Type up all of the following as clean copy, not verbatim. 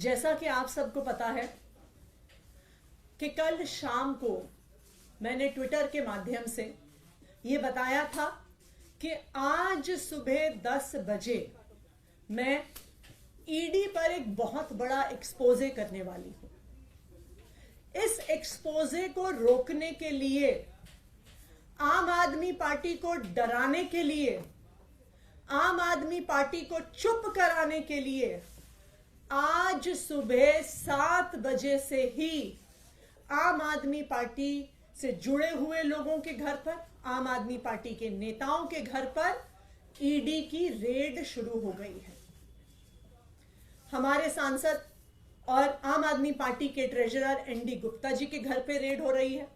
जैसा कि आप सबको पता है कि कल शाम को मैंने ट्विटर के माध्यम से ये बताया था कि आज सुबह 10 बजे मैं ईडी पर एक बहुत बड़ा एक्सपोजे करने वाली हूं। इस एक्सपोजे को रोकने के लिए, आम आदमी पार्टी को डराने के लिए, आम आदमी पार्टी को चुप कराने के लिए आज सुबह 7 बजे से ही आम आदमी पार्टी से जुड़े हुए लोगों के घर पर, आम आदमी पार्टी के नेताओं के घर पर ईडी की रेड शुरू हो गई है। हमारे सांसद और आम आदमी पार्टी के ट्रेजरर एनडी गुप्ता जी के घर पे रेड हो रही है।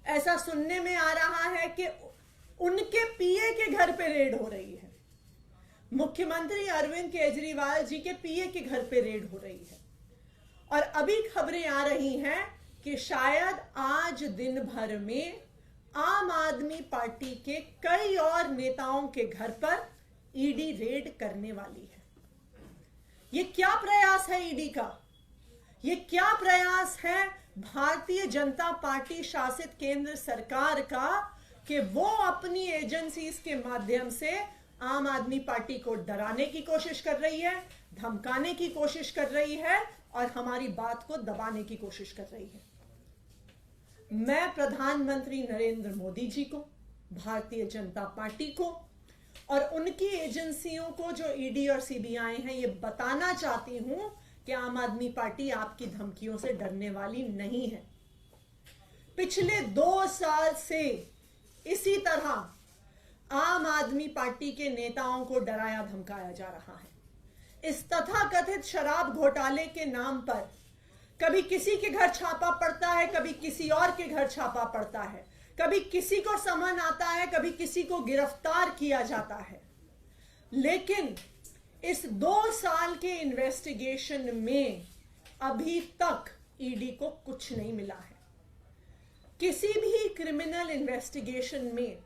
ऐसा सुनने में आ रहा है कि उनके पीए के घर पे रेड हो रही है। मुख्यमंत्री अरविंद केजरीवाल जी के पीए के घर पे रेड हो रही है। और अभी खबरें आ रही हैं कि शायद आज दिन भर में आम आदमी पार्टी के कई और नेताओं के घर पर ईडी रेड करने वाली है। ये क्या प्रयास है ईडी का? ये क्या प्रयास है भारतीय जनता पार्टी शासित केंद्र सरकार का कि वो अपनी एजेंसीज के माध्यम से आम आदमी पार्टी को डराने की कोशिश कर रही है, धमकाने की कोशिश कर रही है और हमारी बात को दबाने की कोशिश कर रही है। मैं प्रधानमंत्री नरेंद्र मोदी जी को, भारतीय जनता पार्टी को और उनकी एजेंसियों को जो ईडी और सीबीआई हैं, ये बताना चाहती हूं कि आम आदमी पार्टी आपकी धमकियों से डरने वाली नहीं है। पिछले 2 साल से इसी तरह आम आदमी पार्टी के नेताओं को डराया धमकाया जा रहा है। इस तथाकथित शराब घोटाले के नाम पर कभी किसी के घर छापा पड़ता है, कभी किसी और के घर छापा पड़ता है, कभी किसी को समन आता है, कभी किसी को गिरफ्तार किया जाता है। लेकिन इस 2 साल के इन्वेस्टिगेशन में अभी तक ईडी को कुछ नहीं मिला है। किसी भी क्रिमिनल इन्वेस्टिगेशन में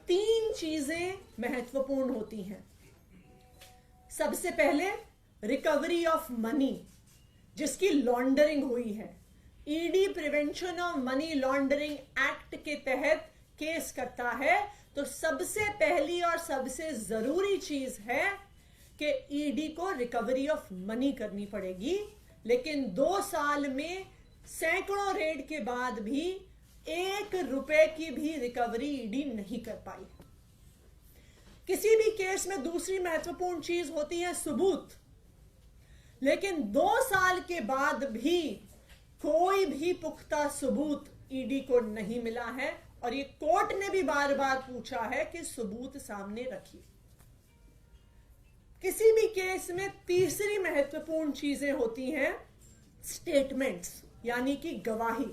3 चीजें महत्वपूर्ण होती हैं। सबसे पहले रिकवरी ऑफ मनी, जिसकी लॉन्ड्रिंग हुई है। ED prevention of money laundering act के तहत केस करता है तो सबसे पहली और सबसे जरूरी चीज है कि ईडी को रिकवरी ऑफ मनी करनी पड़ेगी। लेकिन 2 साल में सैकड़ों रेड के बाद भी 1 रुपए की भी रिकवरी ईडी नहीं कर पाई। किसी भी केस में दूसरी महत्वपूर्ण चीज होती है सबूत। लेकिन 2 साल के बाद भी कोई भी पुख्ता सबूत ईडी को नहीं मिला है और ये कोर्ट ने भी बार बार पूछा है कि सबूत सामने रखिए। किसी भी केस में तीसरी महत्वपूर्ण चीजें होती हैं स्टेटमेंट्स, यानी कि गवाही।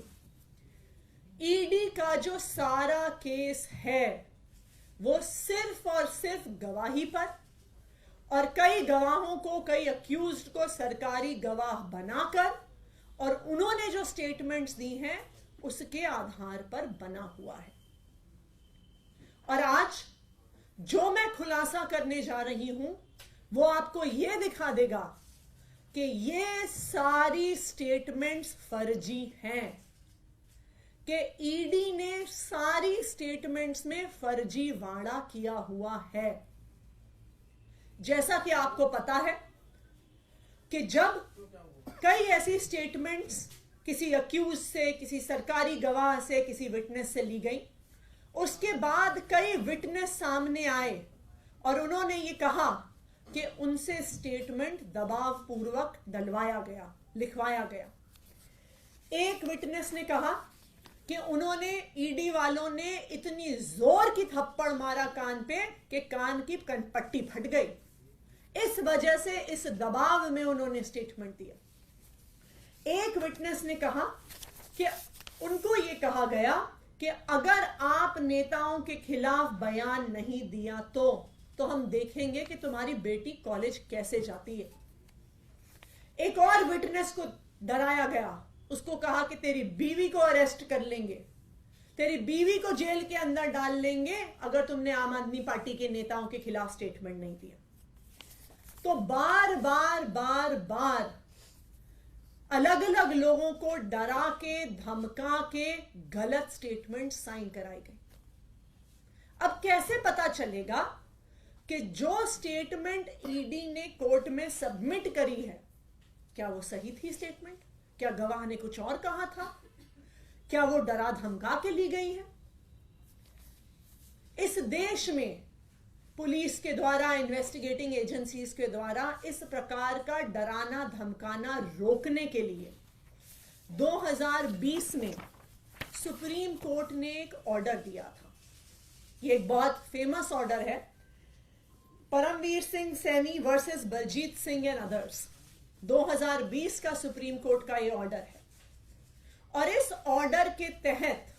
ईडी का जो सारा केस है वो सिर्फ और सिर्फ गवाही पर और कई गवाहों को, कई अक्यूज्ड को सरकारी गवाह बनाकर और उन्होंने जो स्टेटमेंट्स दी हैं उसके आधार पर बना हुआ है। और आज जो मैं खुलासा करने जा रही हूं वो आपको यह दिखा देगा कि ये सारी स्टेटमेंट्स फर्जी हैं, कि ईडी ने सारी स्टेटमेंट्स में फर्जीवाड़ा किया हुआ है। जैसा कि आपको पता है कि जब कई ऐसी स्टेटमेंट्स किसी अक्यूज से, किसी सरकारी गवाह से, किसी विटनेस से ली गई, उसके बाद कई विटनेस सामने आए और उन्होंने ये कहा कि उनसे स्टेटमेंट दबाव पूर्वक डलवाया गया, लिखवाया गया। एक विटनेस ने कहा कि उन्होंने, ईडी वालों ने इतनी जोर की थप्पड़ मारा कान पे कि कान की पट्टी फट गई। इस वजह से, इस दबाव में उन्होंने स्टेटमेंट दिया। एक विटनेस ने कहा कि उनको यह कहा गया कि अगर आप नेताओं के खिलाफ बयान नहीं दिया तो हम देखेंगे कि तुम्हारी बेटी कॉलेज कैसे जाती है। एक और विटनेस को डराया गया, उसको कहा कि तेरी बीवी को अरेस्ट कर लेंगे, तेरी बीवी को जेल के अंदर डाल लेंगे अगर तुमने आम आदमी पार्टी के नेताओं के खिलाफ स्टेटमेंट नहीं दिया। तो बार बार अलग अलग लोगों को डरा के धमका के गलत स्टेटमेंट साइन कराई गई। अब कैसे पता चलेगा कि जो स्टेटमेंट ईडी ने कोर्ट में सबमिट करी है क्या वो सही थी स्टेटमेंट? क्या गवाह ने कुछ और कहा था? क्या वो डरा धमका के ली गई है? इस देश में पुलिस के द्वारा, इन्वेस्टिगेटिंग एजेंसीज के द्वारा इस प्रकार का डराना धमकाना रोकने के लिए 2020 में सुप्रीम कोर्ट ने एक ऑर्डर दिया था। ये एक बहुत फेमस ऑर्डर है, Paramvir Singh Saini versus Baljit Singh and others. 2020 का सुप्रीम कोर्ट का ये ऑर्डर है और इस ऑर्डर के तहत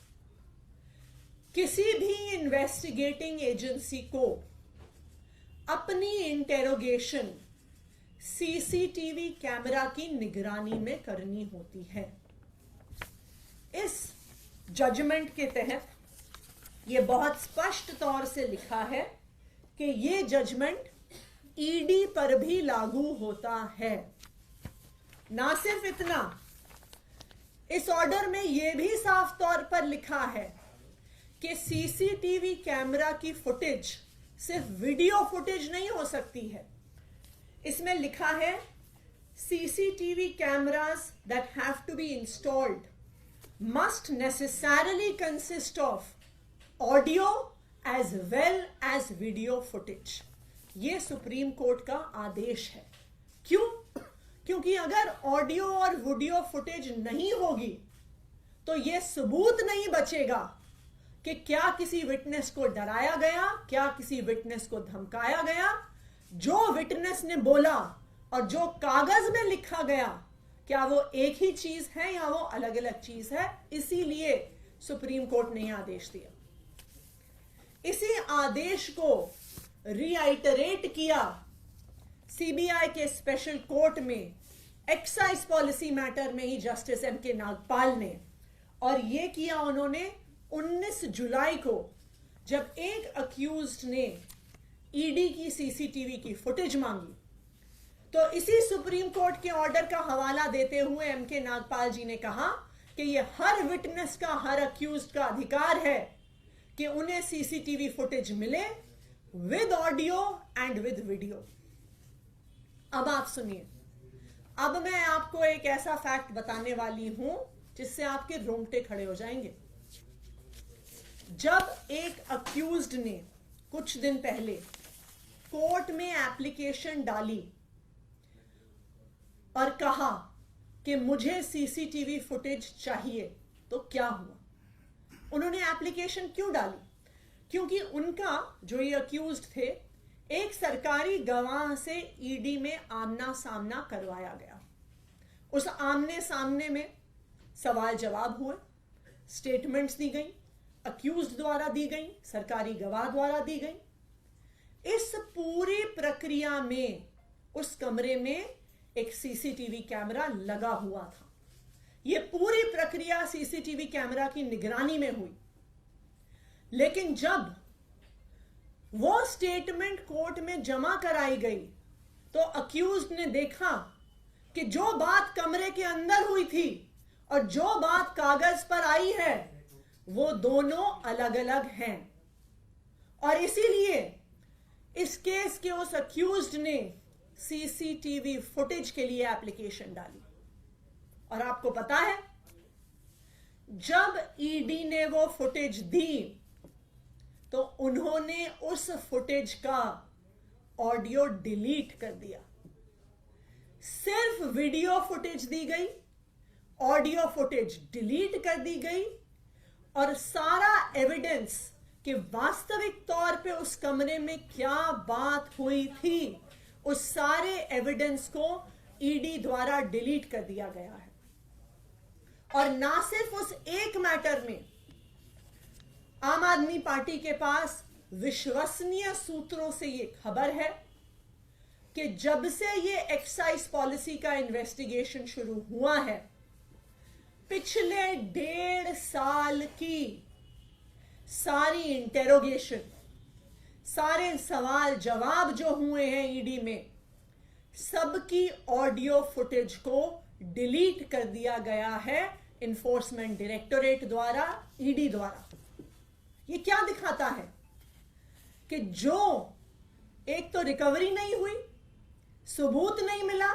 किसी भी इन्वेस्टिगेटिंग एजेंसी को अपनी इंटेरोगेशन सीसीटीवी कैमरा की निगरानी में करनी होती है। इस जजमेंट के तहत यह बहुत स्पष्ट तौर से लिखा है कि यह जजमेंट ईडी पर भी लागू होता है। ना सिर्फ इतना, इस ऑर्डर में यह भी साफ तौर पर लिखा है कि सीसीटीवी कैमरा की फुटेज सिर्फ वीडियो फुटेज नहीं हो सकती है। इसमें लिखा है CCTV cameras that have to be installed must necessarily consist of audio as well as video footage. यह सुप्रीम कोर्ट का आदेश है। क्यों? क्योंकि अगर ऑडियो और वीडियो फुटेज नहीं होगी तो यह सबूत नहीं बचेगा कि क्या किसी विटनेस को डराया गया, क्या किसी विटनेस को धमकाया गया। जो विटनेस ने बोला और जो कागज में लिखा गया, क्या वो एक ही चीज है या वो अलग अलग चीज है। इसीलिए सुप्रीम कोर्ट ने यह आदेश दिया। इसी आदेश को रीआइटरेट किया सीबीआई के स्पेशल कोर्ट में एक्साइज पॉलिसी मैटर में ही जस्टिस एमके नागपाल ने, और यह किया उन्होंने 19 जुलाई को, जब एक अक्यूज्ड ने ईडी की सीसीटीवी की फुटेज मांगी। तो इसी सुप्रीम कोर्ट के ऑर्डर का हवाला देते हुए एमके नागपाल जी ने कहा कि यह हर विटनेस का, हर अक्यूज्ड का अधिकार है कि उन्हें सीसीटीवी फुटेज मिले with audio and with video. अब आप सुनिए, अब मैं आपको एक ऐसा फैक्ट बताने वाली हूं जिससे आपके रोंगटे खड़े हो जाएंगे। जब एक अक्यूज्ड ने कुछ दिन पहले कोर्ट में एप्लीकेशन डाली और कहा कि मुझे सीसीटीवी फुटेज चाहिए, तो क्या हुआ? उन्होंने एप्लीकेशन क्यों डाली? क्योंकि उनका, जो ये अक्यूज्ड थे, एक सरकारी गवाह से ईडी में आमना सामना करवाया गया। उस आमने सामने में सवाल जवाब हुए, स्टेटमेंट्स दी गई, अक्यूज्ड द्वारा दी गई, सरकारी गवाह द्वारा दी गई। इस पूरी प्रक्रिया में उस कमरे में एक सीसीटीवी कैमरा लगा हुआ था। यह पूरी प्रक्रिया सीसीटीवी कैमरा की निगरानी में हुई। लेकिन जब वो स्टेटमेंट कोर्ट में जमा कराई गई तो अक्यूज्ड ने देखा कि जो बात कमरे के अंदर हुई थी और जो बात कागज पर आई है वो दोनों अलग अलग हैं। और इसीलिए इस केस के उस अक्यूज्ड ने सीसीटीवी फुटेज के लिए एप्लीकेशन डाली। और आपको पता है, जब ईडी ने वो फुटेज दी तो उन्होंने उस फुटेज का ऑडियो डिलीट कर दिया। सिर्फ वीडियो फुटेज दी गई, ऑडियो फुटेज डिलीट कर दी गई और सारा एविडेंस कि वास्तविक तौर पे उस कमरे में क्या बात हुई थी, उस सारे एविडेंस को ईडी द्वारा डिलीट कर दिया गया है। और ना सिर्फ उस एक मैटर में, आम आदमी पार्टी के पास विश्वसनीय सूत्रों से यह खबर है कि जब से ये एक्साइज पॉलिसी का इन्वेस्टिगेशन शुरू हुआ है, पिछले 1.5 साल की सारी इंटेरोगेशन, सारे सवाल जवाब जो हुए हैं ईडी में, सबकी ऑडियो फुटेज को डिलीट कर दिया गया है इन्फोर्समेंट डायरेक्टोरेट द्वारा, ईडी द्वारा। ये क्या दिखाता है कि जो एक तो रिकवरी नहीं हुई, सबूत नहीं मिला,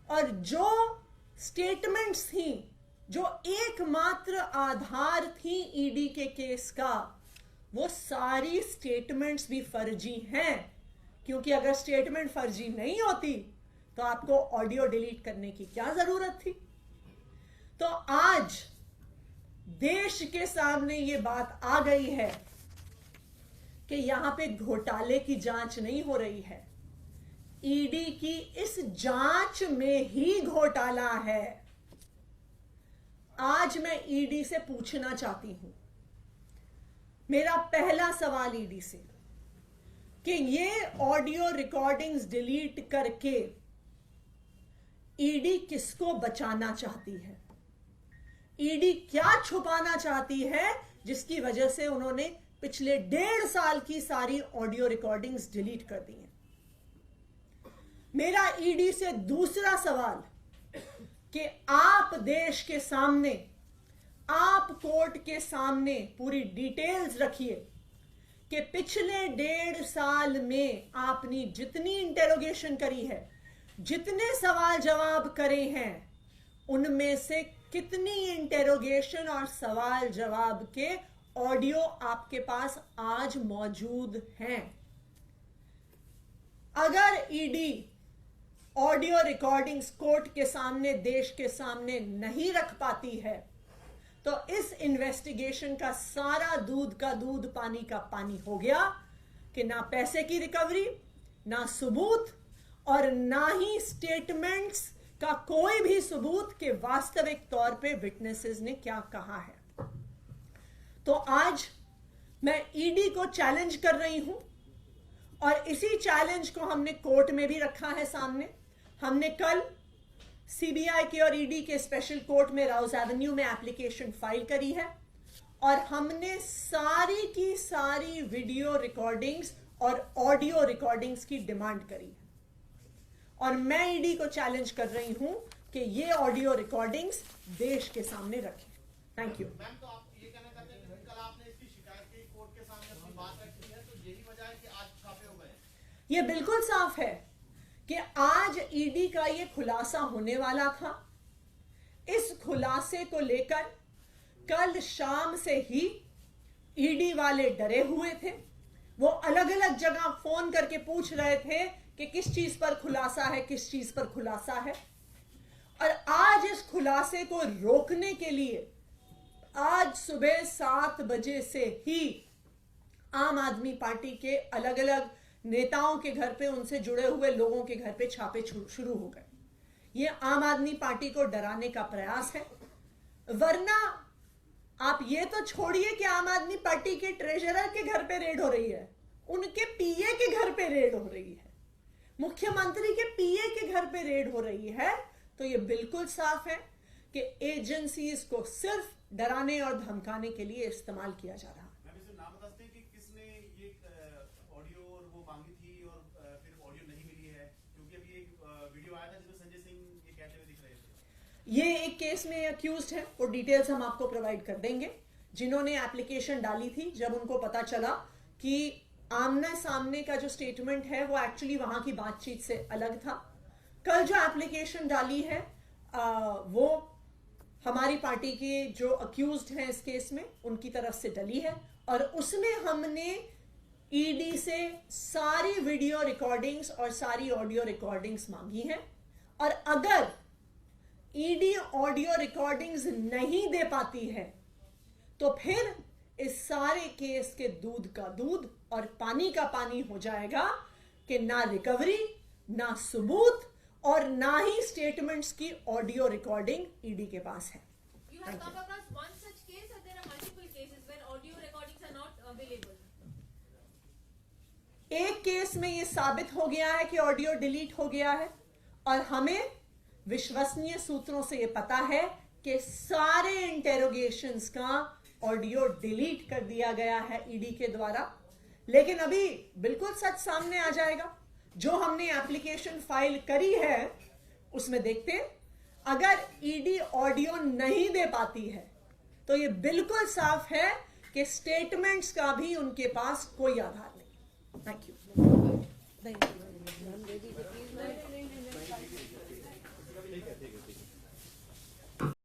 और जो स्टेटमेंट्स थी, जो एकमात्र आधार थी ईडी के केस का, वो सारी स्टेटमेंट्स भी फर्जी हैं। क्योंकि अगर स्टेटमेंट फर्जी नहीं होती तो आपको ऑडियो डिलीट करने की क्या जरूरत थी। तो आज देश के सामने ये बात आ गई है कि यहां पे घोटाले की जांच नहीं हो रही है, ईडी की इस जांच में ही घोटाला है। आज मैं ईडी से पूछना चाहती हूं, मेरा पहला सवाल ईडी से, कि ये ऑडियो रिकॉर्डिंग्स डिलीट करके ईडी किसको बचाना चाहती है? ईडी क्या छुपाना चाहती है जिसकी वजह से उन्होंने पिछले 1.5 साल की सारी ऑडियो रिकॉर्डिंग्स डिलीट कर दी हैं? मेरा ईडी से दूसरा सवाल, कि आप देश के सामने, आप कोर्ट के सामने पूरी डिटेल्स रखिए कि पिछले 1.5 साल में आपने जितनी इंटेरोगेशन करी है, जितने सवाल जवाब करे हैं, उनमें से कितनी इंटेरोगेशन और सवाल जवाब के ऑडियो आपके पास आज मौजूद हैं। अगर ईडी ऑडियो रिकॉर्डिंग्स कोर्ट के सामने, देश के सामने नहीं रख पाती है, तो इस इन्वेस्टिगेशन का सारा दूध का दूध, पानी का पानी हो गया कि ना पैसे की रिकवरी, ना सबूत, और ना ही स्टेटमेंट्स का कोई भी सबूत कि वास्तविक तौर पे विटनेसेस ने क्या कहा है। तो आज मैं ईडी को चैलेंज कर रही हूं, और इसी चैलेंज को हमने कोर्ट में भी रखा है सामने। हमने कल सीबीआई के और ईडी के स्पेशल कोर्ट में राउज एवेन्यू में एप्लीकेशन फाइल करी है, और हमने सारी की सारी वीडियो रिकॉर्डिंग्स और ऑडियो रिकॉर्डिंग्स की डिमांड करी है। और मैं ईडी को चैलेंज कर रही हूं कि ये ऑडियो रिकॉर्डिंग्स देश के सामने रखें। Thank you. मैम, तो आप ये कहना चाहते हैं कि कल आपने इसकी शिकायत की, कोर्ट के सामने अपनी बात रखी है, तो यही वजह है कि आज छापे हो गए? ये बिल्कुल साफ है कि आज ईडी का ये खुलासा होने वाला था। इस खुलासे को लेकर कल शाम से ही ईडी वाले डरे हुए थे। वो अलग अलग जगह फोन करके पूछ रहे थे कि किस चीज पर खुलासा है, किस चीज पर खुलासा है। और आज इस खुलासे को रोकने के लिए आज सुबह 7 बजे से ही आम आदमी पार्टी के अलग अलग नेताओं के घर पे, उनसे जुड़े हुए लोगों के घर पे छापे शुरू हो गए। ये आम आदमी पार्टी को डराने का प्रयास है। वरना आप ये तो छोड़िए कि आम आदमी पार्टी के ट्रेजरर के घर पे रेड हो रही है, उनके पीए के घर पे रेड हो रही है, मुख्यमंत्री के पीए के घर पे रेड हो रही है। तो ये बिल्कुल साफ है कि एजेंसीज को सिर्फ डराने और धमकाने के लिए इस्तेमाल किया जा रहा है। नाम बता सकते हैं कि किसने ये ऑडियो और वो मांगी थी और फिर ऑडियो नहीं मिली है? क्योंकि अभी एक वीडियो आया था जिसमें संजय सिंह ये कहते हुए दिख रहे थे। ये एक केस में अक्यूज्ड है, वो डिटेल्स हम आपको प्रोवाइड कर देंगे। जिन्होंने एप्लीकेशन डाली थी, जब उनको पता चला कि आमने सामने का जो स्टेटमेंट है वो एक्चुअली वहां की बातचीत से अलग था। कल जो एप्लीकेशन डाली है वो हमारी पार्टी के जो अक्यूज्ड हैं इस केस में, उनकी तरफ से डली है, और उसमें हमने ईडी से सारी वीडियो रिकॉर्डिंग्स और सारी ऑडियो रिकॉर्डिंग्स मांगी हैं। और अगर ईडी ऑडियो रिकॉर्डिंग्स नहीं दे पाती है तो फिर इस सारे केस के दूध का दूध और पानी का पानी हो जाएगा कि ना रिकवरी, ना सबूत, और ना ही स्टेटमेंट्स की ऑडियो रिकॉर्डिंग ईडी के पास है। You have come across one such case, or there are multiple cases where audio recordings are not available? एक केस में यह साबित हो गया है कि ऑडियो डिलीट हो गया है, और हमें विश्वसनीय सूत्रों से यह पता है कि सारे इंटेरोगेशंस का ऑडियो डिलीट कर दिया गया है ईडी के द्वारा। लेकिन अभी बिल्कुल सच सामने आ जाएगा। जो हमने एप्लीकेशन फाइल करी है उसमें देखते हैं, अगर ईडी ऑडियो नहीं दे पाती है तो ये बिल्कुल साफ है कि स्टेटमेंट्स का भी उनके पास कोई आधार नहीं। Thank you.